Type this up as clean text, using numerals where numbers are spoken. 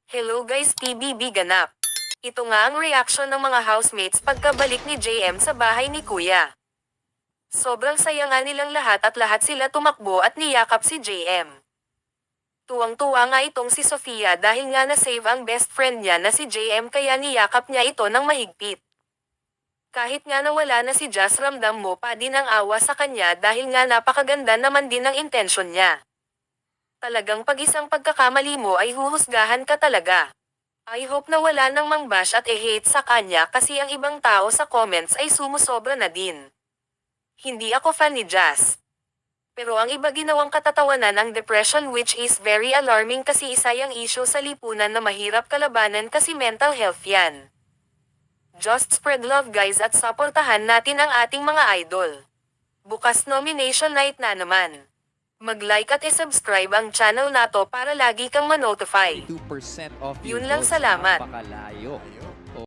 Hello guys, TBB ganap. Ito nga ang reaction ng mga housemates pagkabalik ni JM sa bahay ni Kuya. Sobrang saya nga nilang lahat at lahat sila tumakbo at niyakap si JM. Tuwang-tuwa nga itong si Sofia dahil nga na-save ang best friend niya na si JM kaya niyakap niya ito ng mahigpit. Kahit nga nawala na si Jazz, ramdam mo pa din ang awa sa kanya dahil nga napakaganda naman din ang intensyon niya. Talagang pag isang pagkakamali mo ay huhusgahan ka talaga. I hope na wala nang mangbash at hate sa kanya kasi ang ibang tao sa comments ay sumusobra na din. Hindi ako fan ni Jazz. Pero ang iba ginawang katatawanan ang depression, which is very alarming kasi isa yang issue sa lipunan na mahirap kalabanan kasi mental health yan. Just spread love guys at suportahan natin ang ating mga idol. Bukas nomination night na naman. Mag-like at i-subscribe ang channel nato para lagi kang ma-notify. 2% off your Yun lang, votes, salamat. napakalayo.